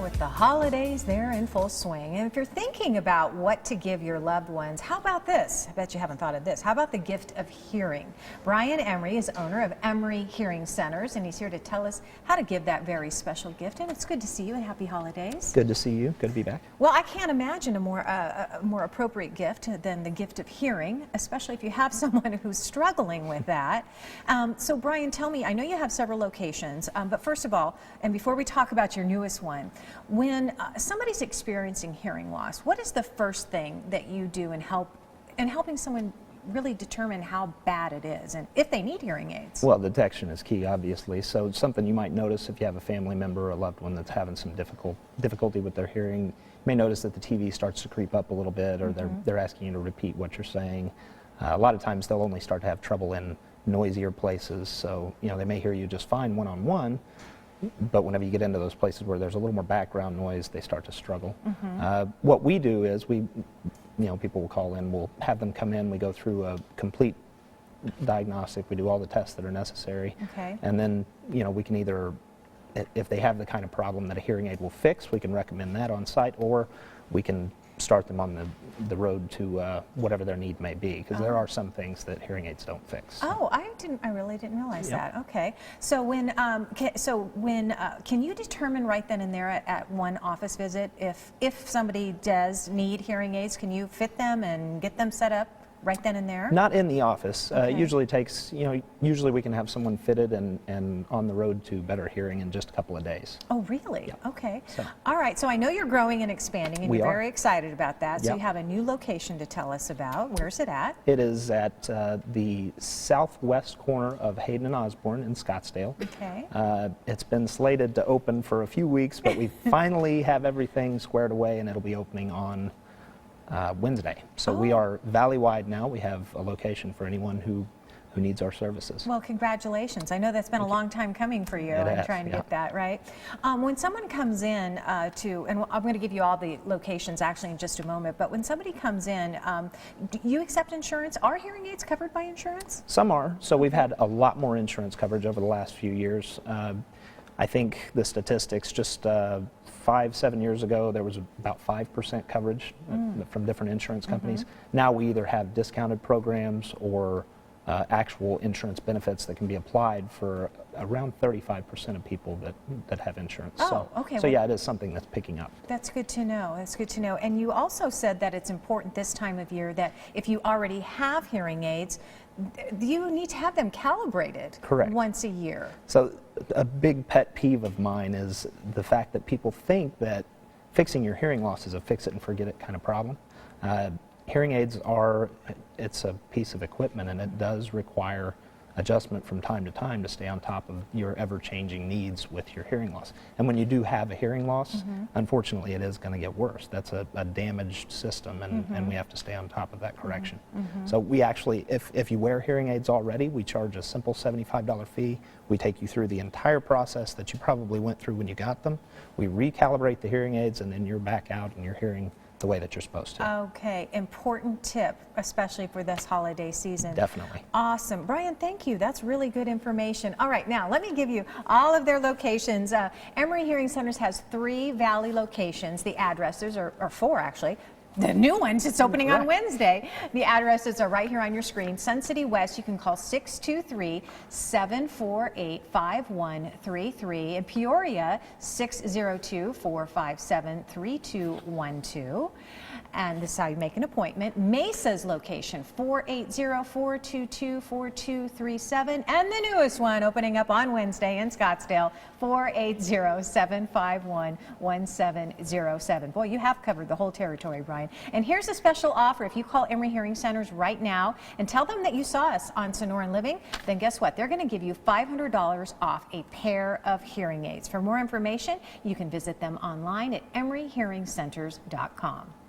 with the holidays, they're in full swing. And if you're thinking about what to give your loved ones, how about this? I bet you haven't thought of this. How about the gift of hearing? Brian Emery is owner of Emery Hearing Centers, and he's here to tell us how to give that very special gift. And it's good to see you, and happy holidays. Good to see you. Good to be back. Well, I can't imagine a more appropriate gift than the gift of hearing, especially if you have someone who's struggling with that. So Brian, tell me, I know you have several locations, but first of all, and before we talk about your newest one, when somebody's experiencing hearing loss, what is the first thing that you do in helping someone really determine how bad it is and if they need hearing aids? Well, detection is key, obviously. So it's something you might notice if you have a family member or a loved one that's having some difficulty with their hearing. You may notice that the TV starts to creep up a little bit, or they're asking you to repeat what you're saying. A lot of times they'll only start to have trouble in noisier places, so they may hear you just fine one-on-one, but whenever you get into those places where there's a little more background noise, they start to struggle. What we do is people will call in, we'll have them come in, we go through a complete diagnostic, we do all the tests that are necessary, and then we can either, if they have the kind of problem that a hearing aid will fix, we can recommend that on site, or we can start them on the road to whatever their need may be, because there are some things that hearing aids don't fix. Oh, I really didn't realize that. Okay, so can you determine right then and there at one office visit if somebody does need hearing aids? Can you fit them and get them set up right then and there? Not in the office. It usually takes, usually we can have someone fitted and on the road to better hearing in just a couple of days. Oh, really? Yeah. Okay. So. All right, so I know you're growing and expanding, and you're very excited about that. So Yep. you have a new location to tell us about. Where's it at? It is at the southwest corner of Hayden and Osborne in Scottsdale. Okay. It's been slated to open for a few weeks, but we finally have everything squared away, and it'll be opening on Wednesday. So we are valley-wide now. We have a location for anyone who needs our services. Well, congratulations. I know that's been a long time coming for you and trying to get that right. When someone comes in and I'm going to give you all the locations actually in just a moment, but when somebody comes in, do you accept insurance? Are hearing aids covered by insurance? Some are. So we've had a lot more insurance coverage over the last few years. I think the statistics just 5-7 years ago, there was about 5% coverage from different insurance companies. Now we either have discounted programs or actual insurance benefits that can be applied for around 35% of people that have insurance. Oh, okay. So yeah, it is something that's picking up. That's good to know. That's good to know. And you also said that it's important this time of year that if you already have hearing aids, you need to have them calibrated. Correct. Once a year. So a big pet peeve of mine is the fact that people think that fixing your hearing loss is a fix it and forget it kind of problem. Hearing aids it's a piece of equipment, and it does require adjustment from time to time to stay on top of your ever-changing needs with your hearing loss. And when you do have a hearing loss, unfortunately it is going to get worse. That's a damaged system, and we have to stay on top of that correction. So we actually, if you wear hearing aids already, we charge a simple $75 fee. We take you through the entire process that you probably went through when you got them. We recalibrate the hearing aids, and then you're back out and you're hearing the way that you're supposed to. Okay, important tip, especially for this holiday season. Definitely. Awesome. Brian, thank you. That's really good information. All right, now let me give you all of their locations. Emery Hearing Centers has 3 Valley locations. The addresses are 4 actually. The new ones, it's opening on Wednesday. The addresses are right here on your screen. Sun City West, you can call 623-748-5133. In Peoria, 602-457-3212. And this is how you make an appointment. Mesa's location, 480-422-4237. And the newest one opening up on Wednesday in Scottsdale, 480-751-1707. Boy, you have covered the whole territory, Brian. And here's a special offer. If you call Emery Hearing Centers right now and tell them that you saw us on Sonoran Living, then guess what? They're going to give you $500 off a pair of hearing aids. For more information, you can visit them online at emeryhearingcenters.com.